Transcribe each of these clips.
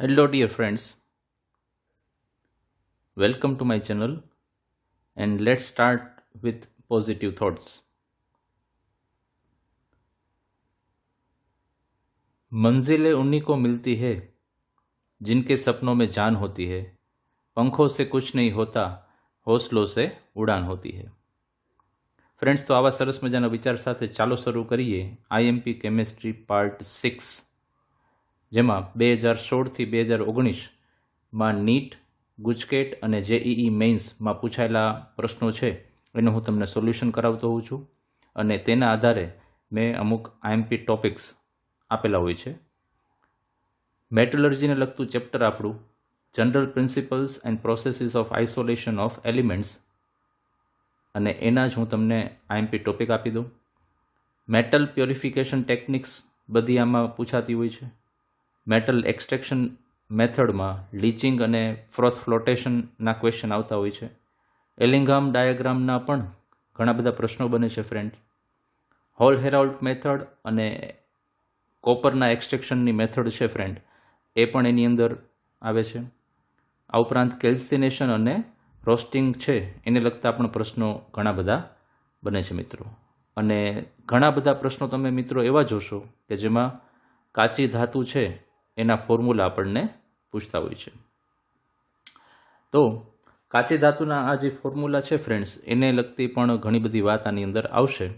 Hello, dear friends. Welcome to my channel, and let's start with positive thoughts. मंजिलें उन्हीं को मिलती है जिनके सपनों में जान होती है. पंखों से कुछ नहीं होता, हौसलों से उड़ान होती है. ફ્રેન્ડ્સ, તો આવા સરસ મજાના વિચાર સાથે ચાલો શરૂ કરીએ આઈએમપી કેમેસ્ટ્રી પાર્ટ 6, જેમાં 2016થી 2019માં નીટ, ગુજકેટ અને જેઈઈ મેઇન્સમાં પૂછાયેલા પ્રશ્નો છે એનું હું તમને સોલ્યુશન કરાવતો હોઉં છું. અને તેના આધારે મેં અમુક આઈએમપી ટોપિક્સ આપેલા હોય છે. મેટલર્જીને લગતું ચેપ્ટર આપણું general principles and processes of isolation of elements, અને એના જ હું તમને આઈએમપી ટોપિક આપી દઉં. મેટલ પ્યોરિફિકેશન ટેકનિક્સ બધી આમાં પૂછાતી હોય છે. મેટલ એક્સટ્રેક્શન મેથડમાં લીચિંગ અને ફ્રોથ ફ્લોટેશનના ક્વેશ્ચન આવતા હોય છે. એલિંગામ ડાયાગ્રામના પણ ઘણા બધા પ્રશ્નો બને છે ફ્રેન્ડ. હોલ હેરાલ્ડ મેથડ અને કોપરના એક્સટ્રેક્શનની મેથડ છે ફ્રેન્ડ, એ પણ એની અંદર આવે છે. આ ઉપરાંત કેલ્સિનેશન અને રોસ્ટિંગ છે એને લગતા પણ પ્રશ્નો ઘણા બધા બને છે મિત્રો. અને ઘણા બધા પ્રશ્નો તમે મિત્રો એવા જોશો કે જેમાં કાચી ધાતુ છે એના ફોર્મ્યુલા આપણને પૂછતા હોય છે. તો કાચી ધાતુના આ જે ફોર્મ્યુલા છે ફ્રેન્ડ્સ, એને લગતી પણ ઘણી બધી વાત આની અંદર આવશે.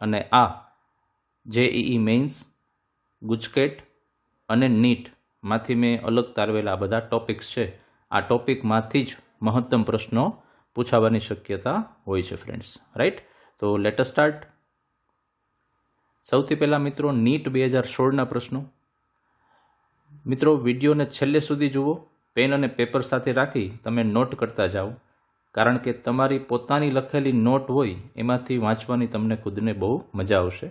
અને આ જેઈઈ મેઇન્સ, ગુજકેટ અને નીટમાંથી મેં અલગ તારવેલા આ બધા ટોપિક્સ છે. આ ટોપિકમાંથી જ મહત્તમ પ્રશ્નો પૂછાવાની શક્યતા હોય છે ફ્રેન્ડ્સ. રાઈટ, તો લેટ અસ સ્ટાર્ટ. સૌથી પહેલાં મિત્રો નીટ 2016ના પ્રશ્નો. મિત્રો વિડીયોને છેલ્લે સુધી જુઓ, પેન અને પેપર સાથે રાખી તમે નોટ કરતા જાઓ, કારણ કે તમારી પોતાની લખેલી નોટ હોય એમાંથી વાંચવાની તમને ખુદને બહુ મજા આવશે.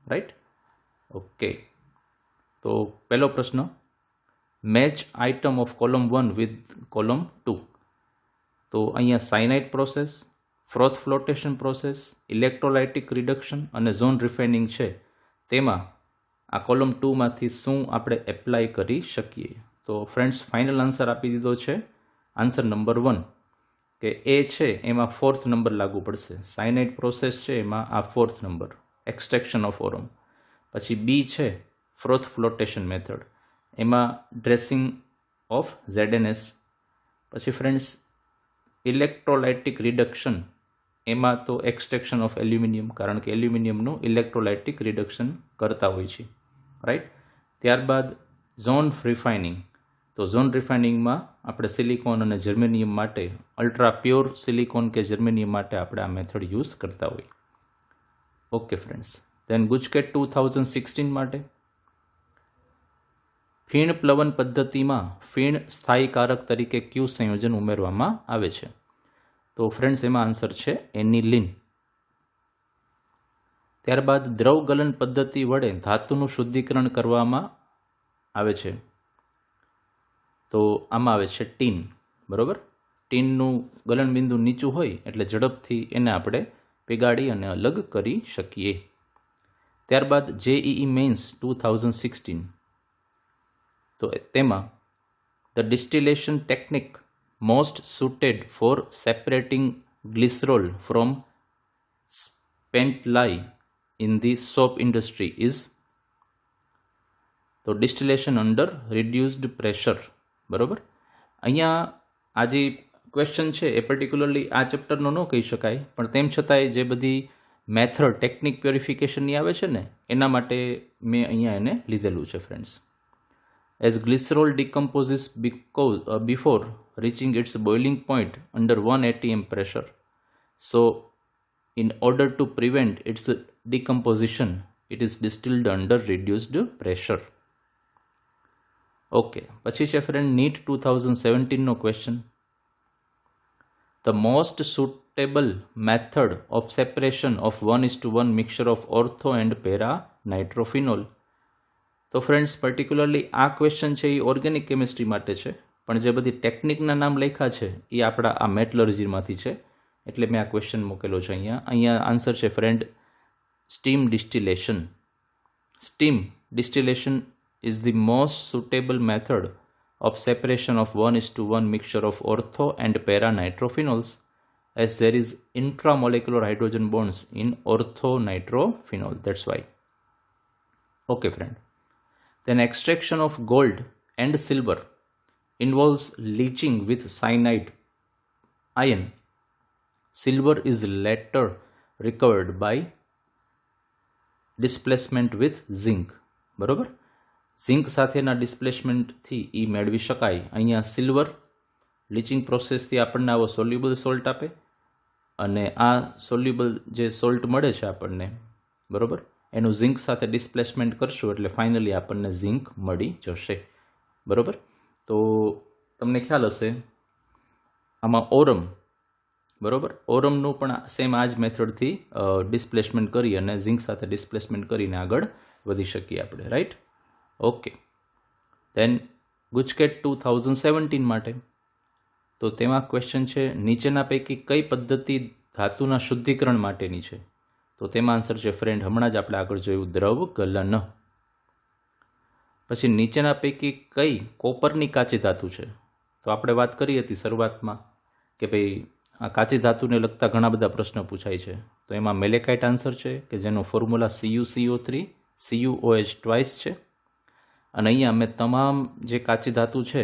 Right, okay. તો પહેલો પ્રશ્ન, match item of column 1 with column 2. તો અહીંયા cyanide process, froth flotation process, electrolytic reduction અને ઝોન રિફાઇનિંગ છે, તેમાં આ કોલમ 2માંથી શું આપણે એપ્લાય કરી શકીએ? તો ફ્રેન્ડ્સ, ફાઇનલ આન્સર આપી દીધો છે. આન્સર નંબર 1 કે એ છે એમાં 4th નંબર લાગુ પડશે. સાયનાઇડ પ્રોસેસ છે એમાં આ 4th નંબર, એક્સટ્રેક્શન ઓફ ઓરમ. પછી બી છે ફ્રોથ ફ્લોટેશન મેથડ, એમાં ડ્રેસિંગ ઓફ ZNS. પછી ફ્રેન્ડ્સ, ઇલેક્ટ્રોલાઇટિક રિડક્શન, એમાં તો એક્સટ્રેક્શન ઓફ એલ્યુમિનિયમ, કારણ કે એલ્યુમિનિયમનું ઇલેક્ટ્રોલાઇટિક રિડક્શન કરતા હોય છે. રાઈટ, ત્યારબાદ ઝોન રિફાઇનિંગ. તો ઝોન રિફાઇનિંગમાં આપણે સિલિકોન અને જર્મેનિયમ માટે, અલ્ટ્રા પ્યોર સિલિકોન કે જર્મેનિયમ માટે આપણે આ મેથડ યુઝ કરતા હોઈએ. ઓકે ફ્રેન્ડ્સ, દેન ગુજકેટ 2016 માટે ફીણ પ્લવન પદ્ધતિમાં ફીણ સ્થાયીકારક તરીકે કયું સંયોજન ઉમેરવામાં આવે છે? તો ફ્રેન્ડ્સ, એમાં આન્સર છે એનિલિન. ત્યારબાદ દ્રવ ગલન પદ્ધતિ વડે ધાતુનું શુદ્ધિકરણ કરવામાં આવે છે, તો આમાં આવે છે ટીન. બરોબર, ટીનનું ગલન બિંદુ નીચું હોય એટલે ઝડપથી એને આપણે પીગાડી અને અલગ કરી શકીએ. ત્યારબાદ જેઈઈ મેઇન્સ 2016, તો તેમાં the distillation technique most suited for separating glycerol from spent lye in the soap industry is. તો ડિસ્ટિલેશન અંડર રિડ્યુસ્ડ પ્રેશર. બરાબર, અહીંયા આ જે ક્વેશ્ચન છે એ પર્ટિક્યુલરલી આ ચેપ્ટરનો ન કહી શકાય, પણ તેમ છતાંય જે બધી મેથડ ટેકનિક પ્યોરિફિકેશનની આવે છે ને, એના માટે મેં અહીંયા એને લીધેલું છે friends. As glycerol decomposes before reaching its boiling point under 1 atm pressure. So, in order to prevent its decomposition, it is distilled under reduced pressure. Okay, પછી છે ફ્રેન્ડ નીટ 2017નો question. The most suitable method of separation of 1:1 mixture of ortho and para nitrophenol. તો friends, particularly આ question છે એ organic chemistry માટે છે, પણ જે બધી ટેકનિકના નામ લખ્યા છે એ આપણા આ મેટલર્જીમાંથી છે, એટલે મેં આ ક્વેશ્ચન મૂકેલો છે અહીંયા આન્સર છે friend steam distillation. Steam distillation is the most suitable method of separation of 1:1 mixture of ortho and para nitrophenols, as there is intramolecular hydrogen bonds in ortho nitrophenol. That's why. Okay, friend. Then extraction of gold and silver involves leaching with cyanide ion. Silver is later recovered by displacement with zinc. બરોબર, zinc સાથેના ડિસ્પ્લેસમેન્ટથી એ મેળવી શકાય. અહીંયા silver leaching પ્રોસેસથી આપણને આવો soluble salt આપે, અને આ સોલ્યુબલ જે સોલ્ટ મળે છે આપણને, બરોબર, એનું ઝિંક સાથે ડિસ્પ્લેસમેન્ટ કરશું એટલે ફાઇનલી આપણને ઝિંક મળી જશે. બરોબર, તો તમને ખ્યાલ હશે આમાં ઓરમ, બરોબર, ઓરમનું પણ સેમ આ જ મેથડથી ડિસ્પ્લેસમેન્ટ કરી અને ઝિંક સાથે ડિસ્પ્લેસમેન્ટ કરીને આગળ વધી શકીએ આપણે, રાઈટ? ઓકે. દેન ગુજકેટ 2017 માટે તો તેમાં ક્વેશ્ચન છે, નીચેના પૈકી કઈ પદ્ધતિ ધાતુના શુદ્ધિકરણ માટેની છે? તો તેમાં આન્સર છે ફ્રેન્ડ હમણાં જ આપણે આગળ જોયું, દ્રવ ગલન. પછી નીચેના પૈકી કઈ કોપરની કાચી ધાતુ છે? તો આપણે વાત કરી હતી શરૂઆતમાં કે ભાઈ આ કાચી ધાતુને લગતા ઘણા બધા પ્રશ્નો પૂછાય છે. તો એમાં મેલેકાઇટ આન્સર છે કે જેનો ફોર્મ્યુલા CuCO3 CuOH ટ્વાઇસ છે. અને અહીંયા મેં તમામ જે કાચી ધાતુ છે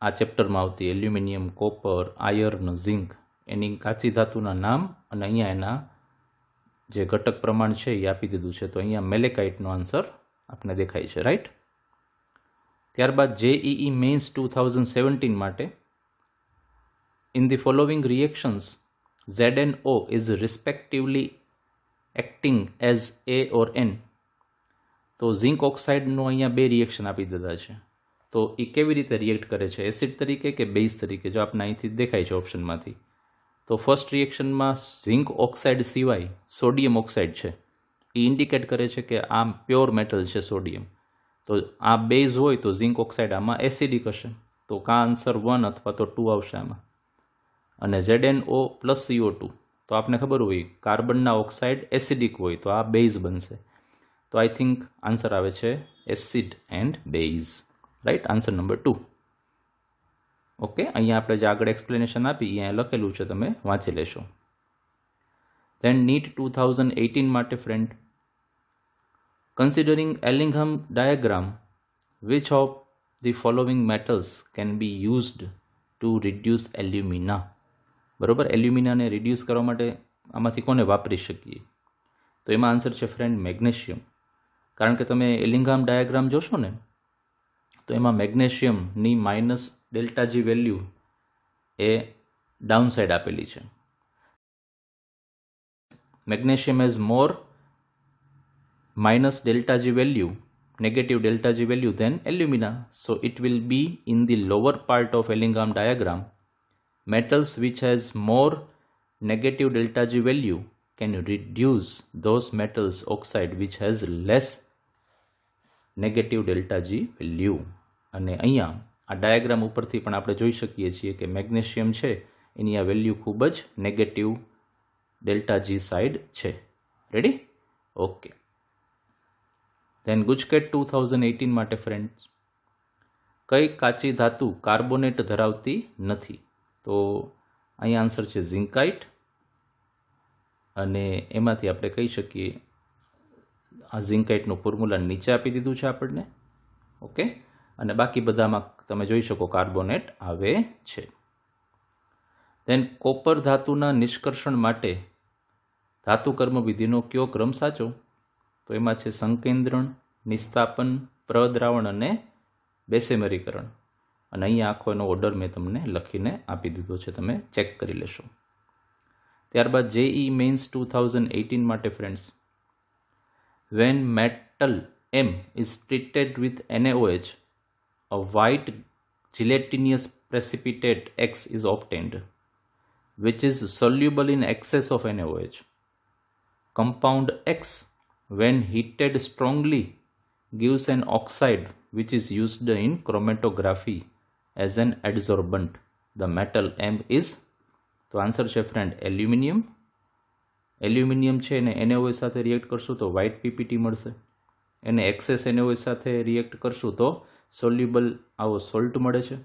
આ ચેપ્ટરમાં આવતી એલ્યુમિનિયમ, કોપર, આયર્ન, ઝિંક, એની કાચી ધાતુના નામ અને અહીંયા એના જે ઘટક પ્રમાણ છે એ આપી દીધું છે. તો અહીંયા મેલેકાઇટનો આન્સર આપણે દેખાય છે, રાઈટ? ત્યારબાદ JEE મેઇન્સ 2017 માટે, in the following reactions ZnO is respectively acting as A or N. તો ઝિંક ઓક્સાઇડનો અહીંયા બે રિએક્શન આપી દીધા છે. તો એ કેવી રીતે રિએક્ટ કરે છે, એસિડ તરીકે કે બેઝ તરીકે? જો આપણે અહીંથી દેખાય છે ઓપ્શનમાંથી, તો ફર્સ્ટ રિએક્શનમાં ઝિંક ઓક્સાઇડ સિવાય સોડિયમ ઓક્સાઇડ છે, એ ઇન્ડિકેટ કરે છે કે આ પ્યોર મેટલ છે સોડિયમ. તો આ બેઝ હોય તો ઝિંક ઓક્સાઇડ આમાં એસિડિક હશે, તો કા આન્સર 1 અથવા તો 2 આવશે આમાં. અને ZnO પ્લસ CO2 તો આપને ખબર હોય કાર્બનના ઓક્સાઇડ એસિડિક હોય તો આ બેઝ બનશે. તો આઈ થિંક આન્સર આવે છે acid and base, right? Answer number 2. Okay, અહીંયા આપણે જે આગળ એક્સપ્લેનેશન આપી અહીંયા લખેલું છે, તમે વાંચી લેશો. ધેન નીટ 2018 માટે friend, considering Ellingham diagram which of the following metals can be used to reduce alumina? બરોબર, એલ્યુમિનાને રિડ્યુસ કરવા માટે આમાંથી કોને વાપરી શકીએ? તો એમાં આન્સર છે ફ્રેન્ડ મેગ્નેશિયમ. કારણ કે તમે એલિંઘામ ડાયાગ્રામ જોશો ને તો એમાં મેગ્નેશિયમની -ΔG વેલ્યુ એ ડાઉન સાઇડ આપેલી છે. Magnesium has more -ΔG value, negative ΔG value than alumina, so it will be in the lower part of Ellingham diagram. Metals which has more negative ΔG value can reduce those metals oxide which has less negative ΔG value. અને અહીંયા આ diagram ઉપરથી પણ આપણે જોઈ શકીએ છીએ કે મેગ્નેશિયમ છે એની આ વેલ્યુ ખૂબ જ નેગેટિવ ΔG સાઇડ છે. રેડી? ઓકે. ધેન ગુજકેટ 2018 માટે ફ્રેન્ડ્સ, કઈ કાચી ધાતુ કાર્બોનેટ ધરાવતી નથી? તો અહીંયા આન્સર છે ઝિંકાઇટ. અને એમાંથી આપણે કહી શકીએ આ ઝિંકાઇટનું ફોર્મ્યુલા નીચે આપી દીધું છે આપણને. ઓકે, અને બાકી બધામાં તમે જોઈ શકો કાર્બોનેટ આવે છે. દેન કોપર ધાતુના નિષ્કર્ષણ માટે ધાતુ કર્મવિધિનો કયો ક્રમ સાચો? તો એમાં છે સંકેન્દ્રણ, નિસ્તાપન, પ્રદ્રાવણ અને બેસેમરીકરણ. અને અહીંયા આખો એનો ઓર્ડર મેં તમને લખીને આપી દીધો છે, તમે ચેક કરી લેશો. ત્યારબાદ JEE મેઇન્સ 2018 માટે friends, when metal M is treated with NaOH, a white gelatinous precipitate X is obtained, which is soluble in excess of NaOH. Compound X, when heated strongly, gives an oxide which is used in chromatography as an adsorbent. The metal M is, તો answer છે friend aluminium. Aluminium છે એને NaOH સાથે react કરશું તો white PPT મળશે, એને access NaOH સાથે રિએક્ટ કરશું તો સોલ્યુબલ આવો સોલ્ટ મળે છે,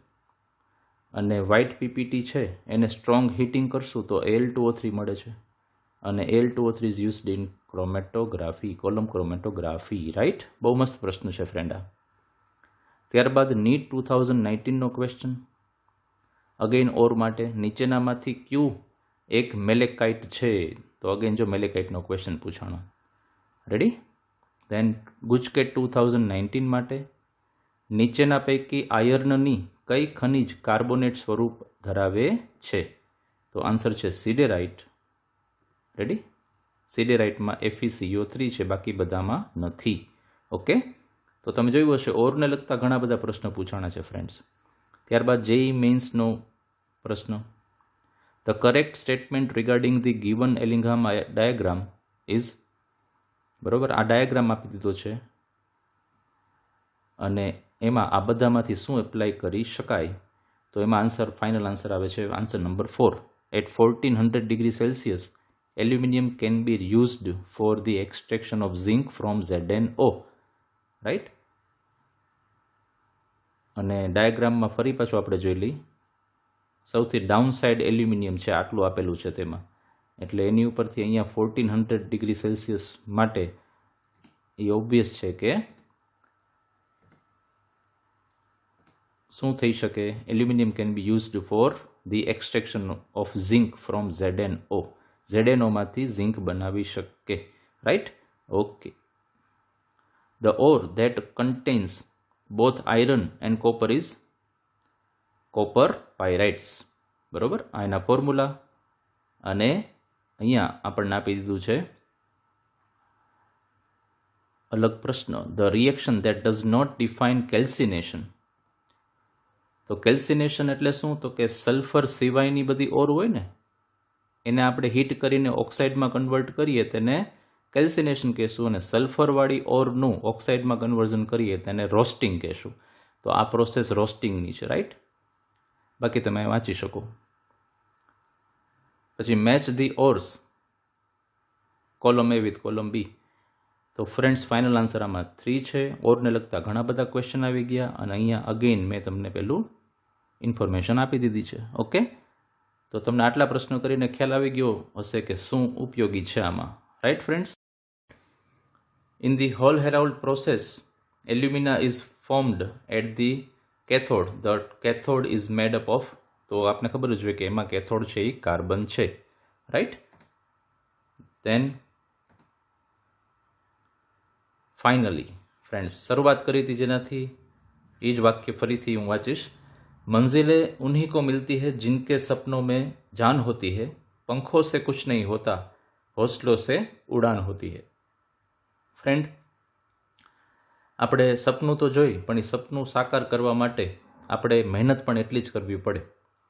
અને વ્હાઇટ પીપીટી છે એને સ્ટ્રોંગ હીટિંગ કરશું તો Al2O3 મળે છે, અને Al2O3 is used in chromatography, column chromatography, right? બહુ મસ્ત પ્રશ્ન છે ફ્રેન્ડ આ. ત્યારબાદ નીટ 2019નો ક્વેશ્ચન, અગેન ઓર માટે નીચેનામાંથી ક્યુ એક મેલેકાઇટ છે? તો અગેન જો મેલેકાઇટનો ક્વેશ્ચન પૂછાણો. રેડી? ધેન ગુજકેટ 2019 માટે નીચેના પૈકી આયર્નની કઈ ખનિજ કાર્બોનેટ સ્વરૂપ ધરાવે છે? તો આન્સર છે સિડેરાઇટ. રેડી? સિડેરાઇટમાં FeCO3 છે, બાકી બધામાં નથી. ઓકે, તો તમે જોયું હશે ઓરને લગતા ઘણા બધા પ્રશ્નો પૂછાણા છે ફ્રેન્ડ્સ. ત્યારબાદ JEE મેઇન્સનો પ્રશ્ન, the correct statement regarding the given Ellingham diagram is, બરોબર, આ ડાયાગ્રામ આપી દીધો છે અને એમાં આ બધામાંથી શું એપ્લાય કરી શકાય? તો એમાં આન્સર, ફાઇનલ આન્સર આવે છે answer number 4. At 1400 degree Celsius aluminium can be used for the extraction of zinc from ZnO, right? અને ડાયાગ્રામમાં ફરી પાછું આપણે જોઈ લઈ, સૌથી ડાઉન સાઇડ એલ્યુમિનિયમ છે, આટલું આપેલું છે તેમાં, એટલે એની ઉપરથી અહીંયા 1400 ડિગ્રી સેલ્સિયસ માટે એ ઓબ્વિયસ છે કે શું થઈ શકે? Aluminium can be used for the extraction of zinc from ZnO. ZnOમાંથી ઝિંક બનાવી શકે, right? Okay. The ore that contains both iron and copper is copper pyrites, બરોબર? આ એના ફોર્મ્યુલા, અને અહીંયા આપણને આપી દીધું છે અલગ પ્રશ્ન, the reaction that does not define calcination. તો કેલ્સિનેશન એટલે શું? તો કે સલ્ફર સિવાયની બધી ઓર હોય ને એને આપણે હીટ કરીને ઓક્સાઇડમાં કન્વર્ટ કરીએ તેને કેલ્સિનેશન કહેશું, અને સલ્ફરવાળી ઓરનું ઓક્સાઇડમાં કન્વર્ઝન કરીએ તેને રોસ્ટિંગ કહેશું. તો આ પ્રોસેસ રોસ્ટિંગની છે, રાઈટ? બાકી તમે વાંચી શકો. પછી match the ores, column A with column B. તો ફ્રેન્ડ્સ ફાઇનલ આન્સર આમાં 3 છે. ઓરને લગતા ઘણા બધા ક્વેશ્ચન આવી ગયા, અને અહીંયા અગેન મેં તમને પેલું ઇન્ફોર્મેશન આપી દીધી છે. ઓકે, તો તમને આટલા પ્રશ્નો કરીને ખ્યાલ આવી ગયો હશે કે શું ઉપયોગી છે આમાં, right friends? In the Hall Heroult process alumina is formed at the cathode. The cathode is made up of, તો આપને ખબર જ હોય કે એમાં કેથોડ છે એ કાર્બન છે, રાઈટ? ધેન ફાઇનલી ફ્રેન્ડ્સ શરૂઆત કરી હતી જેનાથી, એ જ વાક્ય ફરીથી હું વાંચીશ. मंजिलें उन्हीं को मिलती है जिनके सपनों में जान होती है, पंखों से कुछ नहीं होता, हौसलों से उड़ान होती है. ફ્રેન્ડ, આપણે સપનું તો જોઈ, પણ એ સપનું સાકાર કરવા માટે આપણે મહેનત પણ એટલી જ કરવી પડે,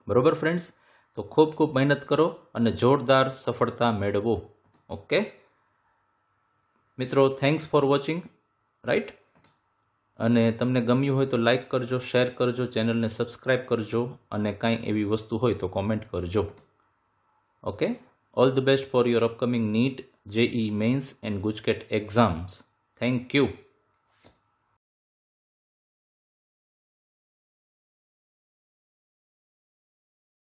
બરોબર ફ્રેન્ડ્સ? તો ખૂબ ખૂબ મહેનત કરો અને જોરદાર સફળતા મેળવો. ઓકે મિત્રો, થેન્ક્સ ફોર વોચિંગ, રાઈટ? અને તમને ગમ્યું હોય તો લાઈક કરજો, શેર કરજો, ચેનલને સબસ્ક્રાઈબ કરજો, અને કાંઈ એવી વસ્તુ હોય તો કોમેન્ટ કરજો. Okay, all the best for your upcoming NEET, JEE mains and GUJCET exams. Thank you.